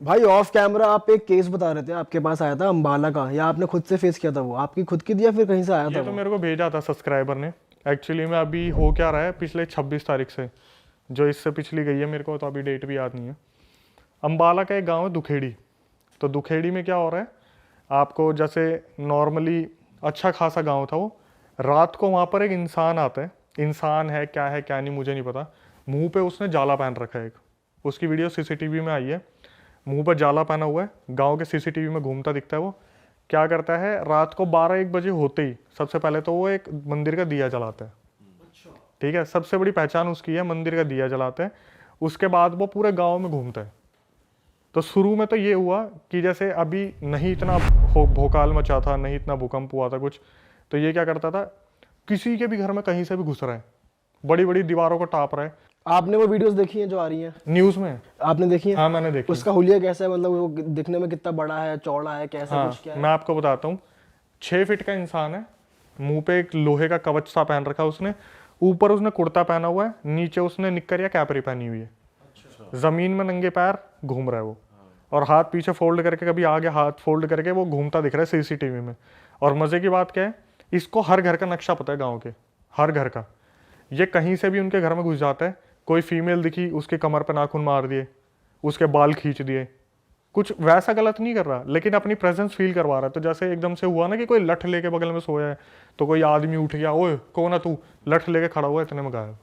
भाई of camera आप एक केस बता रहे थे, आपके पास आया था अंबाला का, या आपने खुद से फेस किया था? वो आपकी खुद की थी या फिर कहीं से आया था ये तो वो? मेरे को भेजा था सब्सक्राइबर ने। एक्चुअली में अभी हो क्या रहा है, पिछले 26 तारीख से, जो इससे पिछली गई है, मेरे को तो अभी डेट भी याद नहीं है। अंबाला का एक गांव है दुखेड़ी। तो दुखेड़ी में क्या हो रहा है, आपको जैसे नॉर्मली अच्छा खासा गांव था वो, रात को वहाँ पर एक इंसान आता है। इंसान है क्या नहीं मुझे नहीं पता। मुंह पे उसने जाला पहन रखा है एक, उसकी वीडियो सीसीटीवी में आई है। मुंह पर जाला पहना हुआ है, गांव के सीसीटीवी में घूमता दिखता है वो। क्या करता है, रात को 12-1 बजे होते ही सबसे पहले तो वो एक मंदिर का दिया जलाता है। ठीक है, सबसे बड़ी पहचान उसकी है, मंदिर का दिया जलाते हैं। उसके बाद वो पूरे गांव में घूमता है। तो शुरू में तो ये हुआ कि जैसे अभी नहीं इतना भोकाल मचा था, नहीं इतना भूकंप हुआ था कुछ, तो ये क्या करता था, किसी के भी घर में कहीं से भी घुस रहा है, बड़ी बड़ी दीवारों को टाप रहा है। आपने वो वीडियोस देखी हैं जो आ रही हैं न्यूज़ में। आपने देखी है? हाँ मैंने देखी। उसका हुलिया कैसा है, मतलब वो दिखने में कितना बड़ा है, चौड़ा है, कैसा हाँ कुछ क्या है? मैं आपको बताता हूँ। 6 फीट का इंसान है, मुंह पे एक लोहे का कवच सा पहन रखा है उसने, ऊपर उसने कुर्ता पहना हुआ है, नीचे उसने निक्कर या कैपरी पहनी हुई है। जमीन में नंगे पैर घूम रहा है वो, और हाथ पीछे फोल्ड करके, कभी आगे हाथ फोल्ड करके वो घूमता दिख रहा है सीसीटीवी में। और मजे की बात क्या है, इसको हर घर का नक्शा पता है, गाँव के हर घर का। ये कहीं से भी उनके घर में घुस जाता है। कोई फीमेल दिखी, उसके कमर पे नाखून मार दिए, उसके बाल खींच दिए। कुछ वैसा गलत नहीं कर रहा, लेकिन अपनी प्रेजेंस फील करवा रहा है। तो जैसे एकदम से हुआ ना कि कोई लठ लेके बगल में सोया है, तो कोई आदमी उठ गया, ओए कौन है तू, लठ लेके खड़ा हुआ है, इतने में गायब।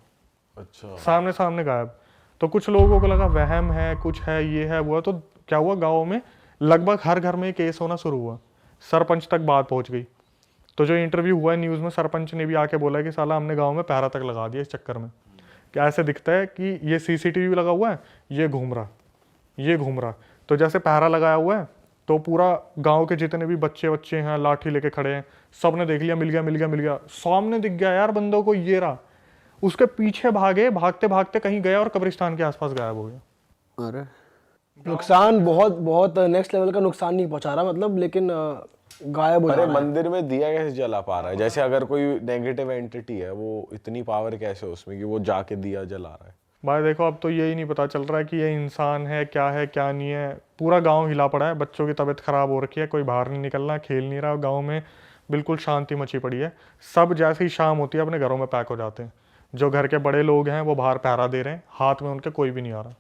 अच्छा। सामने सामने गायब। तो कुछ लोगों को लगा वहम है, कुछ है, ये है वो है। तो क्या हुआ, गाँव में लगभग हर घर में केस होना शुरू हुआ, सरपंच तक बात पहुंच गई। तो जो इंटरव्यू हुआ है न्यूज़ में, सरपंच ने भी आके बोला कि साला हमने गाँव में पहरा तक लगा दिया इस चक्कर में। क्या ऐसे दिखता है कि ये सीसीटीवी लगा हुआ है, ये घूम रहा, ये घूम रहा। तो जैसे पहरा लगाया हुआ है, तो पूरा गांव के जितने भी बच्चे बच्चे हैं लाठी लेके खड़े हैं, सब ने देख लिया, मिल गया मिल गया मिल गया, सामने दिख गया यार बंदों को, ये रहा। उसके पीछे भागे, भागते भागते कहीं गया और कब्रिस्तान के आसपास गायब हो गया। अरे नुकसान बहुत बहुत नेक्स्ट लेवल का नुकसान नहीं पहुंचा रहा मतलब, लेकिन गायब हो जा अरे रहा है। मंदिर में दिया कैसे जला पा रहा है? जैसे अगर कोई नेगेटिव एंटिटी है, वो इतनी पावर कैसे उसमें कि वो जाके दिया जला रहा है? भाई देखो, अब तो यही नहीं पता चल रहा है कि ये इंसान है क्या नहीं है। पूरा गांव हिला पड़ा है, बच्चों की तबीयत खराब हो रखी है, कोई बाहर नहीं निकलना, खेल नहीं रहा गांव में, बिल्कुल शांति मची पड़ी है। सब जैसे ही शाम होती है अपने घरों में पैक हो जाते हैं। जो घर के बड़े लोग हैं वो बाहर पहरा दे रहे हैं, हाथ में उनके कोई भी नहीं आ रहा।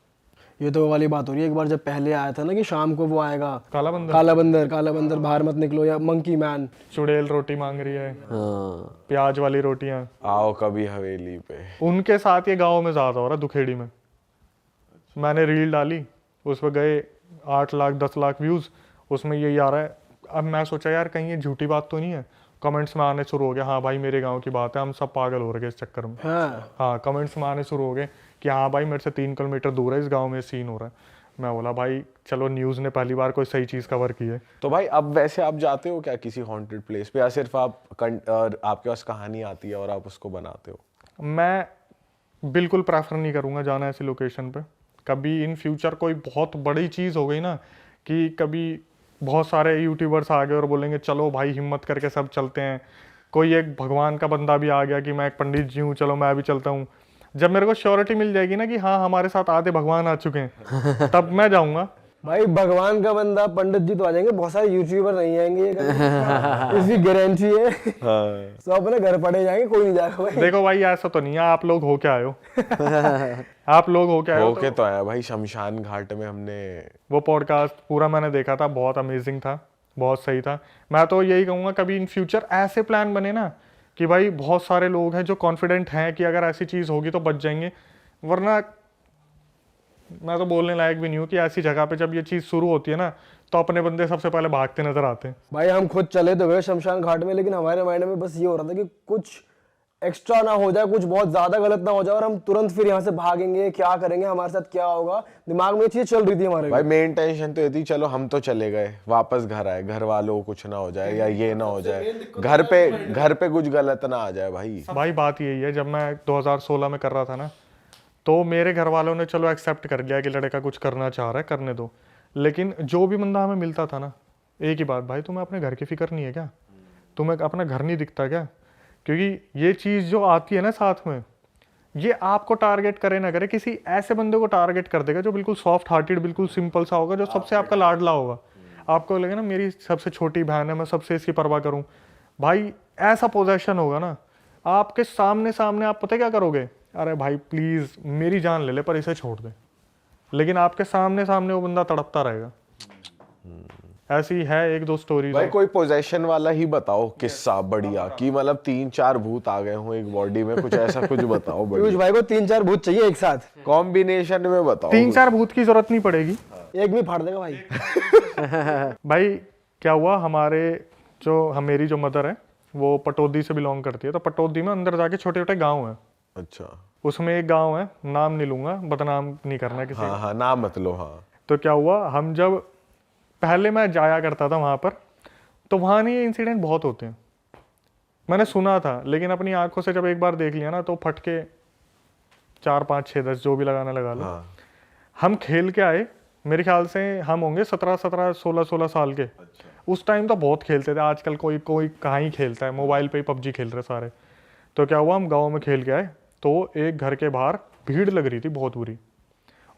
ये तो वो वाली बात हो रही है, एक बार जब पहले आया था ना कि शाम को वो आएगा, काला बंदर, काला बंदर बाहर मत निकलो, या मंकी मैन। चुड़ैल रोटी मांग रही है, हाँ प्याज वाली रोटियां। आओ कभी हवेली पे। उनके साथ ये गांव में ज्यादा हो रहा है, दुखेड़ी में। मैंने रील डाली, उस पर गए 8 लाख 10 लाख व्यूज, उसमें यही आ रहा है। अब मैं सोचा यार कहीं ये झूठी बात तो नहीं है। कमेंट्स में आने शुरू हो गया, हाँ भाई मेरे गांव की बात है, हम सब पागल हो रहे हैं इस चक्कर में। हाँ कमेंट्स में आने शुरू हो गए कि हाँ भाई मेरे से 3 किलोमीटर दूर है, इस गांव में सीन हो रहा है। मैं बोला भाई चलो, न्यूज़ ने पहली बार कोई सही चीज़ कवर की है। तो भाई अब वैसे आप जाते हो क्या किसी हॉन्टेड प्लेस पे, या सिर्फ आपके पास कहानी आती है और आप उसको बनाते हो? मैं बिल्कुल प्रेफर नहीं करूँगा जाना ऐसी लोकेशन पे। कभी इन फ्यूचर कोई बहुत बड़ी चीज़ हो गई ना, कि कभी बहुत सारे यूट्यूबर्स आ गए और बोलेंगे चलो भाई हिम्मत करके सब चलते हैं, कोई एक भगवान का बंदा भी आ गया कि मैं एक पंडित जी हूँ, चलो मैं भी चलता हूँ, जब मेरे को श्योरिटी मिल जाएगी ना कि हाँ हमारे साथ आधे भगवान आ चुके हैं, तब मैं जाऊँगा। भाई भगवान का बंदा पंडित जी तो आ जाएंगे, बहुत सारे यूट्यूबर नहीं आएंगे ये कभी। इसकी गारंटी है। हाँ। सब अपने घर पड़े जाएंगे, कोई नहीं जाएगा भाई। देखो भाई ऐसा तो नहीं है, आप लोग हो क्या आए हो आप लोग हो क्या आए हो। होके तो आया भाई, शमशान घाट में हमने वो पॉडकास्ट पूरा मैंने देखा था, बहुत अमेजिंग था, बहुत सही था। मैं तो यही कहूँगा कभी इन फ्यूचर ऐसे प्लान बने ना कि भाई बहुत सारे लोग हैं जो कॉन्फिडेंट हैं कि अगर ऐसी चीज़ होगी तो बच जाएंगे, वरना मैं तो बोलने लायक भी नहीं हूँ कि ऐसी जगह पे जब ये चीज़ शुरू होती है ना, तो अपने बंदे सबसे पहले भागते नजर आते हैं। भाई हम खुद चले तो गए शमशान घाट में, लेकिन हमारे माइंड में बस ये हो रहा था कि कुछ एक्स्ट्रा ना हो जाए, कुछ बहुत ज्यादा गलत ना हो जाए और हम तुरंत फिर यहाँ से भागेंगे, क्या करेंगे, हमारे साथ क्या होगा, दिमाग में ये चीज चल रही थी हमारे। भाई मेन टेंशन तो ये थी, चलो हम तो चले गए, वापस घर आए, घर वालों को कुछ ना हो जाए या ये ना हो जाए, घर पे कुछ गलत ना आ जाए भाई। भाई बात यही है, जब मैं 2016 में कर रहा था ना, तो मेरे घर वालों ने चलो एक्सेप्ट कर लिया कि लड़का कुछ करना चाह रहा है, करने दो। लेकिन जो भी बंदा हमें मिलता था ना, एक ही बात, भाई तुम्हें अपने घर की फिक्र नहीं है क्या, तुम्हें अपना घर नहीं दिखता क्या? क्योंकि ये चीज़ जो आती है ना साथ में, ये आपको टारगेट करे ना करे, किसी ऐसे बंदे को टारगेट कर देगा जो बिल्कुल सॉफ्ट हार्टेड, बिल्कुल सिंपल सा होगा, जो सबसे आपका लाडला होगा। आपको लगेगा ना मेरी सबसे छोटी बहन है, मैं सबसे इसकी परवाह करूं। भाई ऐसा पोजेशन होगा ना आपके सामने सामने, आप पता क्या करोगे, अरे भाई प्लीज मेरी जान ले ले पर इसे छोड़ दे, लेकिन आपके सामने सामने वो बंदा तड़पता रहेगा। ऐसी है एक दो स्टोरी। भाई कोई पोजेशन वाला ही बताओ किस्सा बढ़िया, कि मतलब 3-4 भूत आ गए हो एक बॉडी में, कुछ ऐसा कुछ बताओ पीयूष बढ़िया। भाई को 3-4 भूत चाहिए एक साथ, कॉम्बिनेशन में बताओ। 3-4 भूत की जरूरत नहीं पड़ेगी, एक में फाड़ देगा भाई। भाई क्या हुआ, मेरी जो मदर है वो पटौदी से बिलोंग करती है, तो पटौदी में अंदर जाके छोटे छोटे गांव हैं। अच्छा। उसमें एक गांव है, नाम नहीं लूंगा, बदनाम नहीं करना किसी हाँ हाँ, नाम मत लो। हाँ। तो क्या हुआ, हम जब पहले मैं जाया करता था वहां पर, तो वहां नहीं ये इंसिडेंट बहुत होते हैं, मैंने सुना था, लेकिन अपनी आंखों से जब एक बार देख लिया ना तो फटके 4 5 6 10 जो भी लगाना लगा लो। हाँ। हम खेल के आए, मेरे ख्याल से हम होंगे 17 16 साल के। उस टाइम तो बहुत खेलते थे, आजकल कोई कोई कहाँ ही खेलता है, मोबाइल पे ही पबजी खेल रहे सारे। तो क्या हुआ, हम गांव में खेल के आए, तो एक घर के बाहर भीड़ लग रही थी बहुत बुरी,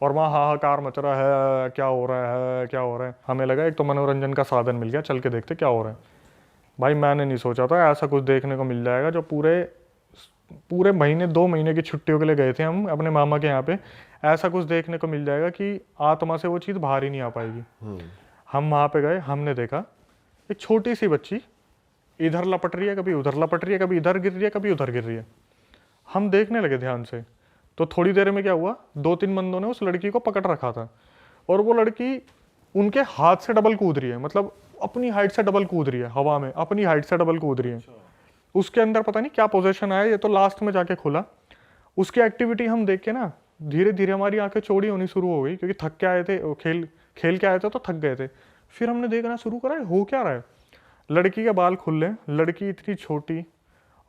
और वहाँ हाहाकार मच रहा है, क्या हो रहा है क्या हो रहा है। हमें लगा एक तो मनोरंजन का साधन मिल गया, चल के देखते क्या हो रहा है। भाई मैंने नहीं सोचा था ऐसा कुछ देखने को मिल जाएगा। जो पूरे महीने 2 महीने की छुट्टियों के लिए गए थे हम अपने मामा के यहाँ पे, ऐसा कुछ देखने को मिल जाएगा कि आत्मा से वो चीज़ बाहर ही नहीं आ पाएगी। हम वहाँ पे गए, हमने देखा एक छोटी सी बच्ची इधर लपट रही है, कभी उधर लपट रही है, कभी इधर गिर रही है, कभी उधर गिर रही है। हम देखने लगे ध्यान से, तो थोड़ी देर में क्या हुआ, 2-3 बंदों ने उस लड़की को पकड़ रखा था, और वो लड़की उनके हाथ से डबल कूद रही है, मतलब अपनी हाइट से डबल कूद रही है हवा में, अपनी हाइट से डबल कूद रही है। उसके अंदर पता नहीं क्या पोजीशन आया, ये तो लास्ट में जाके खुला। उसकी एक्टिविटी हम देख के ना धीरे धीरे हमारी आंखें चौड़ी होनी शुरू हो गई, क्योंकि थक के आए थे, खेल के आए थे तो थक गए थे। फिर हमने देखना शुरू करा हो क्या रहा है। लड़की के बाल खुले, लड़की इतनी छोटी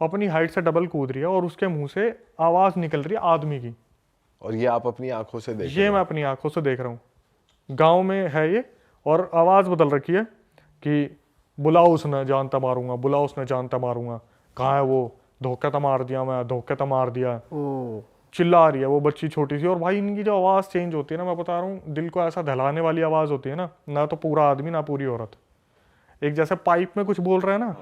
अपनी हाइट से डबल कूद रही है, और उसके मुंह से आवाज निकल रही है आदमी की। और ये आप अपनी आंखों से देख रहे ये हो? मैं अपनी आंखों से देख रहा हूँ, गांव में है ये, और आवाज बदल रखी है कि बुलाओ उसने जानता मारूंगा, बुलाओ उसने जानता मारूंगा, कहाँ है वो, धोखा तो मार दिया मैं, धोखा तो मार दिया, चिल्ला रही है वो बच्ची छोटी सी। और भाई इनकी जो आवाज चेंज होती है ना, मैं बता रहा हूँ, दिल को ऐसा दहलाने वाली आवाज होती है ना तो पूरा आदमी ना पूरी औरत, एक जैसे पाइप में कुछ बोल रहा है ना,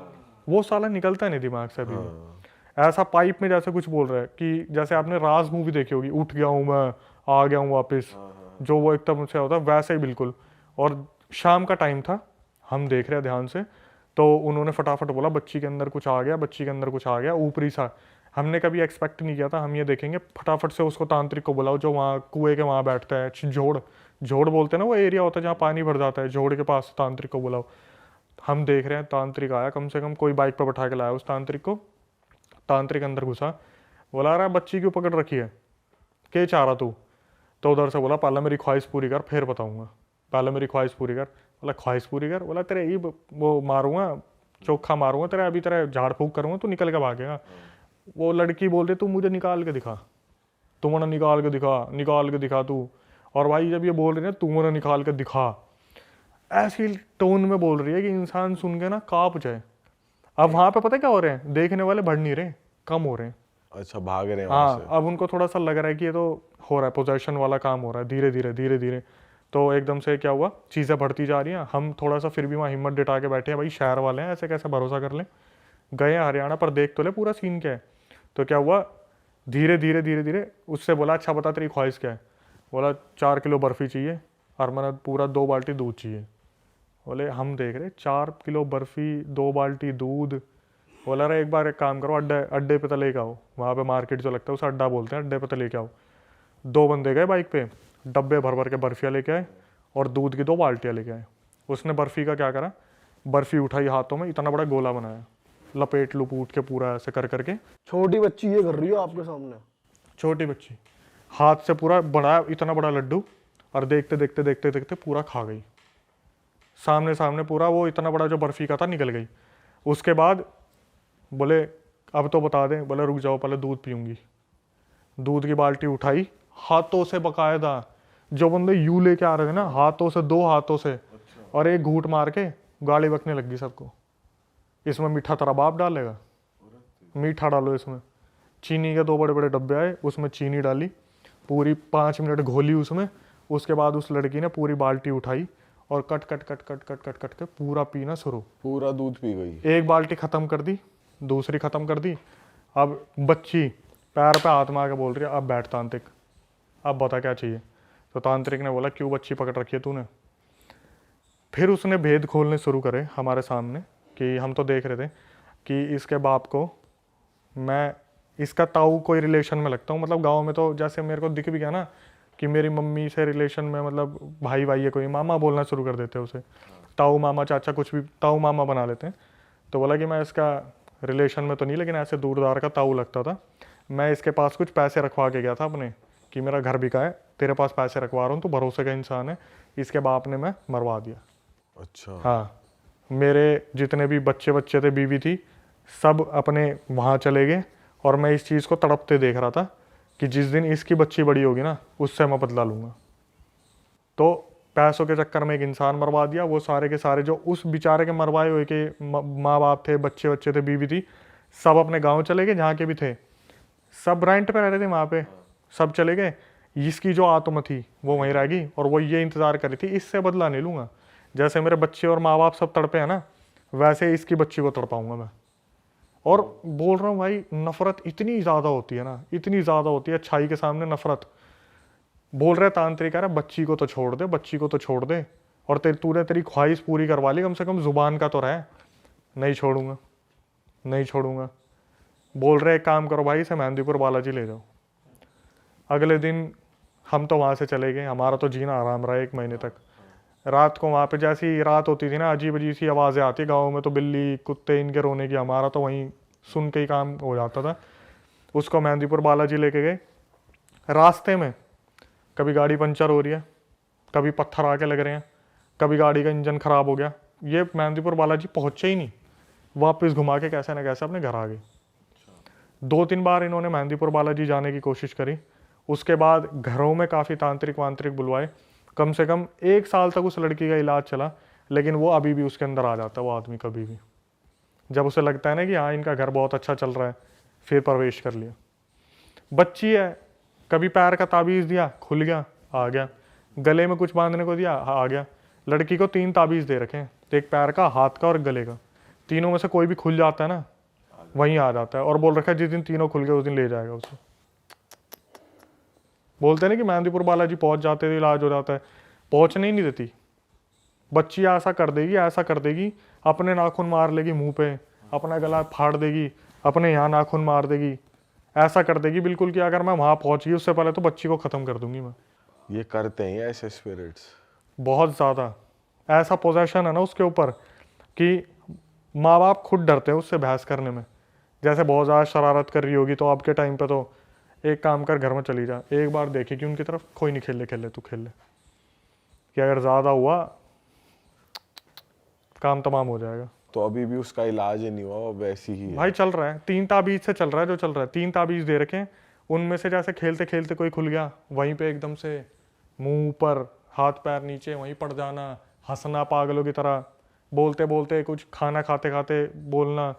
वो साला निकलता नहीं दिमाग से अभी भी। ऐसा पाइप में जैसे कुछ बोल रहा है कि जैसे आपने राज मूवी देखी होगी, उठ गया हूँ मैं, आ गया हूँ वापस, जो वो एकदम से होता है वैसे ही बिल्कुल। और शाम का टाइम था, हम देख रहे हैं ध्यान से, तो उन्होंने फटाफट बोला बच्ची के अंदर कुछ आ गया, बच्ची के अंदर कुछ आ गया ऊपरी सा। हमने कभी एक्सपेक्ट नहीं किया था हम ये देखेंगे, फटाफट से उसको तांत्रिक को बुलाओ जो वहाँ कुएं के वहाँ बैठता है, झोड़ बोलते हैं ना वो एरिया होता है जहाँ पानी भर जाता है, झोड़ के पास तांत्रिक को बुलाओ। हम देख रहे हैं तांत्रिक आया, कम से कम कोई बाइक पर बैठा के लाया उस तांत्रिक को। तांत्रिक अंदर घुसा, बोला रहा बच्ची क्यों पकड़ रखी है, क्या चाह रहा तू। तो उधर से बोला पहले मेरी ख्वाहिश पूरी कर फिर बताऊंगा, पहले मेरी ख्वाहिश पूरी कर। बोला ख्वाहिश पूरी कर, बोला तेरे ये वो मारूंगा, चोखा मारूंगा तेरे, अभी तेरे झाड़ फूक करूंगा, तू निकल के भागेगा। वो लड़की बोल रही तू मुझे निकाल के दिखा, तू मुझे निकाल के दिखा तू। और भाई जब ये बोल रही है तू मुझे निकाल के दिखा, ऐसी टोन में बोल रही है कि इंसान सुन के ना कांप जाए। अब वहां पे पता क्या हो रहे हैं, देखने वाले बढ़ नहीं रहे, कम हो रहे हैं। अच्छा, भाग रहे हैं वहां से। हाँ, अब उनको थोड़ा सा लग रहा है कि ये तो हो रहा है, पोजेशन वाला काम हो रहा है धीरे धीरे। तो एकदम से क्या हुआ, चीज़ें बढ़ती जा रही हैं। हम थोड़ा सा फिर भी वहाँ हिम्मत जुटा के बैठे हैं, भाई शहर वाले हैं, ऐसे कैसे भरोसा कर लें, गए हरियाणा पर देख तो ले पूरा सीन क्या है। तो क्या हुआ, धीरे धीरे उससे बोला अच्छा बता तेरी ख्वाहिश क्या है। बोला 4 किलो बर्फ़ी चाहिए और मैंने पूरा 2 बाल्टी दूध चाहिए। बोले हम देख रहे 4 किलो बर्फ़ी 2 बाल्टी दूध। बोला रहा एक बार एक काम करो, अड्डे पे तो लेके आओ, वहाँ पे मार्केट जो लगता है उसे अड्डा बोलते हैं, अड्डे पे तो लेके आओ। 2 बंदे गए बाइक पे, डब्बे भर भर के बर्फ़ियाँ लेके आए और दूध की 2 बाल्टियाँ लेके आए। उसने बर्फ़ी का क्या करा, बर्फ़ी उठाई हाथों में, इतना बड़ा गोला बनाया, लपेट लुपूट के पूरा ऐसे कर करके। छोटी बच्ची ये कर रही हो आपके सामने, छोटी बच्ची हाथ से पूरा बनाया इतना बड़ा लड्डू, और देखते देखते पूरा खा गई सामने पूरा। वो इतना बड़ा जो बर्फ़ी का था निकल गई। उसके बाद बोले अब तो बता दें, बोले रुक जाओ पहले दूध पीऊंगी। दूध की बाल्टी उठाई, हाथों से बकायदा, जो बंदे यू लेके आ रहे थे ना, हाथों से 2 हाथों से, और एक घूंट मार के गाली बकने लग गई सबको, इसमें मीठा तेरा बाप डालेगा, मीठा डालो इसमें, चीनी के 2 बड़े बड़े डब्बे आए, उसमें चीनी डाली, पूरी 5 मिनट घोली उसमें। उसके बाद उस लड़की ने पूरी बाल्टी उठाई और cut cut cut cut cut cut cut के पूरा पीना शुरू। पूरा दूध पी गई। एक बाल्टी खत्म कर दी, दूसरी खत्म कर दी। अब बच्ची पैर पे हाथ मार के बोल रही है, अब बैठ तांत्रिक, अब बता क्या चाहिए। तो तांत्रिक ने बोला, क्यों बच्ची पकड़ रखी है तूने। फिर उसने भेद खोलने शुरू करे हमारे सामने, कि हम तो देख रहे थे कि इसके बाप को मैं इसका ताऊ कोई रिलेशन में लगता हूँ। मतलब गांव में तो जैसे मेरे को दिख भी गया ना कि मेरी मम्मी से रिलेशन में, मतलब भाई भाई है कोई, मामा बोलना शुरू कर देते हैं उसे, ताऊ मामा चाचा कुछ भी ताऊ मामा बना लेते हैं। तो बोला कि मैं इसका रिलेशन में तो नहीं, लेकिन ऐसे दूरदार का ताऊ लगता था। मैं इसके पास कुछ पैसे रखवा के गया था अपने, कि मेरा घर बिका है, तेरे पास पैसे रखवा रहा हूँ, तो भरोसे का इंसान है। इसके बाप ने मैं मरवा दिया। अच्छा। हाँ, मेरे जितने भी बच्चे थे, बीवी थी, सब अपने वहाँ चले गए। और मैं इस चीज़ को तड़पते देख रहा था कि जिस दिन इसकी बच्ची बड़ी होगी ना, उससे मैं बदला लूँगा। तो पैसों के चक्कर में एक इंसान मरवा दिया। वो सारे के सारे जो उस बेचारे के मरवाए हुए के माँ बाप थे, बच्चे थे, बीवी थी, सब अपने गांव चले गए, जहाँ के भी थे। सब रेंट पे रह रहे थे वहाँ पे, सब चले गए। इसकी जो आत्मा थी वो वहीं रह गई, और वो ये इंतज़ार कर रही थी, इससे बदला नहीं लूँगा। जैसे मेरे बच्चे और माँ बाप सब तड़पे हैं ना, वैसे इसकी बच्ची को तड़पाऊँगा मैं। और बोल रहा हूँ भाई, नफरत इतनी ज़्यादा होती है ना, इतनी ज़्यादा होती है अच्छाई के सामने नफरत। बोल रहे तांत्रिक, अरे बच्ची को तो छोड़ दे, बच्ची को तो छोड़ दे, और तूने तेरी ख्वाहिश पूरी करवा ली, कम से कम जुबान का तो रहे। नहीं छोड़ूंगा, नहीं छोड़ूंगा। बोल रहे एक काम करो भाई, इसे मेहंदीपुर बालाजी ले जाओ। अगले दिन हम तो वहाँ से चले गए। हमारा तो जीना आराम रहा 1 महीने तक। रात को वहाँ पे जैसी रात होती थी ना, अजीब अजीब सी आवाज़ें आती। गाँव में तो बिल्ली कुत्ते इनके रोने की, हमारा तो वहीं सुन के ही काम हो जाता था। उसको मेहंदीपुर बालाजी लेके गए। रास्ते में कभी गाड़ी पंचर हो रही है, कभी पत्थर आके लग रहे हैं, कभी गाड़ी का इंजन ख़राब हो गया। ये मेहंदीपुर बालाजी पहुँचे ही नहीं, वापस घुमा के कैसे न कैसे अपने घर आ गए। 2-3 बार इन्होंने मेहंदीपुर बालाजी जाने की कोशिश करी। उसके बाद घरों में काफ़ी तांत्रिक वांत्रिक बुलवाए। कम से कम 1 साल तक उस लड़की का इलाज चला, लेकिन वो अभी भी उसके अंदर आ जाता है, वो आदमी कभी भी। जब उसे लगता है ना कि हाँ इनका घर बहुत अच्छा चल रहा है, फिर प्रवेश कर लिया। बच्ची है, कभी पैर का ताबीज़ दिया, खुल गया, आ गया। गले में कुछ बांधने को दिया, आ गया। लड़की को 3 ताबीज़ दे रखे हैं, एक पैर का, हाथ का और गले का। तीनों में से कोई भी खुल जाता है ना, वहीं आ जाता है। और बोल रखा है जिस दिन तीनों खुल गए उस दिन ले जाएगा उसे। बोलते हैं ना कि मेहंदीपुर बालाजी पहुंच जाते थे, इलाज हो जाता है। पहुंचने ही नहीं देती। बच्ची ऐसा कर देगी, ऐसा कर देगी, अपने नाखून मार लेगी मुंह पे, अपना गला फाड़ देगी, अपने यहाँ नाखून मार देगी, ऐसा कर देगी बिल्कुल कि अगर मैं वहां पहुंच गई उससे पहले तो बच्ची को खत्म कर दूंगी मैं। ये करते हैं ऐसे स्पिरिट्स बहुत ज़्यादा। ऐसा पोजेशन है ना उसके ऊपर कि माँ बाप खुद डरते हैं उससे बहस करने में। जैसे बहुत ज़्यादा शरारत कर रही होगी तो आपके टाइम पे तो एक काम कर, घर में चली जा, एक बार देखी कि उनकी तरफ, कोई नहीं, खेल ले खेल ले, तू खेल ले। कि अगर ज़्यादा हुआ काम तमाम हो जाएगा। तो अभी भी उसका इलाज नहीं हुआ, वैसी ही है भाई चल रहा है, 3 ताबीज़ से चल रहा है जो चल रहा है। 3 ताबीज़ दे रखे हैं, उनमें से जैसे खेलते खेलते कोई खुल गया, वहीं पे एकदम से मुंह ऊपर, हाथ पैर नीचे, वहीं पड़ जाना, हंसना पागलों की तरह, बोलते बोलते कुछ, खाना खाते खाते बोलना,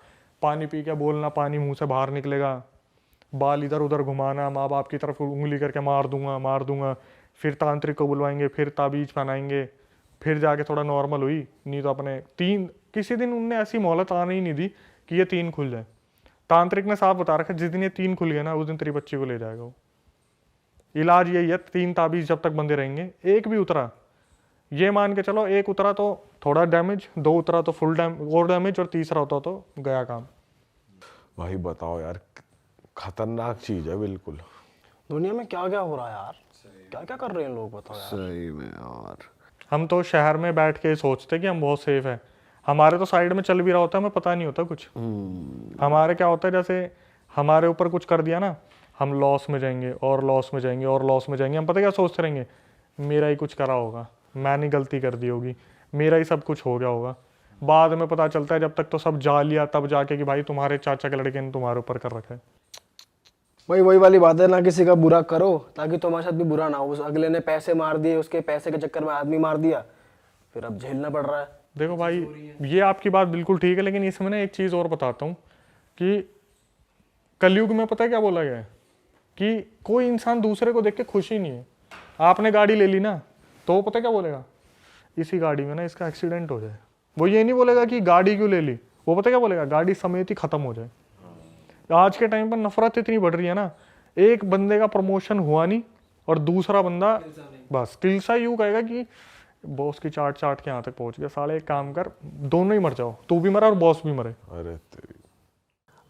पानी पी के बोलना, पानी मुंह से बाहर निकलेगा, बाल इधर उधर घुमाना, माँ बाप की तरफ उंगली करके मार दूंगा मार दूंगा। फिर तांत्रिक को बुलवाएंगे, फिर ताबीज पहनाएंगे, फिर जाके थोड़ा नॉर्मल हुई। नहीं तो अपने 3, किसी दिन उनने ऐसी मोहलत आने ही नहीं दी कि ये 3 खुल जाए। तांत्रिक ने साफ बता रखा, जिस दिन ये 3 खुल गए ना, उस दिन तेरी बच्ची को ले जाएगा वो। इलाज यही है, 3 ताबीज जब तक बंदे रहेंगे। एक भी उतरा, ये मान के चलो, एक उतरा तो थोड़ा डैमेज, 2 उतरा तो फुल डैमेज, और तीसरा होता तो गया काम। भाई बताओ यार, खतरनाक चीज है बिल्कुल। दुनिया में क्या क्या हो रहा है यार, क्या क्या कर रहे हैं लोग, बताओ यार। सही में यार। हम तो शहर में बैठ के सोचते कि हम बहुत सेफ है, हमारे तो साइड में चल भी रहा होता है, हमें पता नहीं होता कुछ। हमारे क्या होता है, जैसे हमारे ऊपर कुछ कर दिया ना, हम लॉस में जाएंगे और लॉस में जाएंगे और लॉस में जाएंगे। हम पता क्या सोचते रहेंगे, मेरा ही कुछ करा होगा, मैंने गलती कर दी होगी, मेरा ही सब कुछ हो गया होगा। बाद में पता चलता है जब तक तो सब जा लिया तब जाके कि भाई तुम्हारे चाचा के लड़के ने तुम्हारे ऊपर कर रखा है। वही वाली बात है ना, किसी का बुरा करो ताकि तुम्हारे साथ भी बुरा ना हो। उस अगले ने पैसे मार दिए, उसके पैसे के चक्कर में आदमी मार दिया, फिर अब झेलना पड़ रहा है। देखो भाई, ये आपकी बात बिल्कुल ठीक है, लेकिन इसमें ना एक चीज़ और बताता हूँ कि कलयुग में पता है क्या बोला गया है कि कोई इंसान दूसरे को देख के खुश ही नहीं है। आपने गाड़ी ले ली ना, तो वो पता क्या बोलेगा, इसी गाड़ी में ना इसका एक्सीडेंट हो जाए। वो ये नहीं बोलेगा कि गाड़ी क्यों ले ली, वो पता क्या बोलेगा, गाड़ी समेत ही खत्म हो जाए। आज के टाइम पर नफरत इतनी बढ़ रही है ना, एक बंदे का प्रमोशन हुआ नहीं और दूसरा बंदा बस तिलसा यूं कहेगा कि बॉस की चाट चाट के यहाँ तक पहुंच गया। साले एक काम कर, दोनों ही मर जाओ, तू भी मरा और बॉस भी मरे। अरे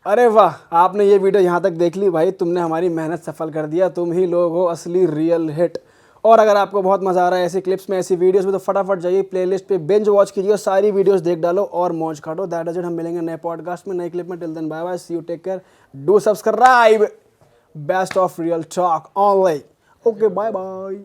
अरे वाह, आपने ये वीडियो यहाँ तक देख ली भाई, तुमने हमारी मेहनत सफल कर दिया। तुम ही लोग हो असली रियल हिट। और अगर आपको बहुत मजा आ रहा है ऐसी क्लिप्स में, ऐसी वीडियोस में, तो फटाफट जाइए प्लेलिस्ट पे बिंज वॉच कीजिए और सारी वीडियोस देख डालो और मौज काटो। That is it. हम मिलेंगे नए पॉडकास्ट में, नई क्लिप में। Till then bye bye, see you, take care, do subscribe. Best of real talk online. Okay, bye bye.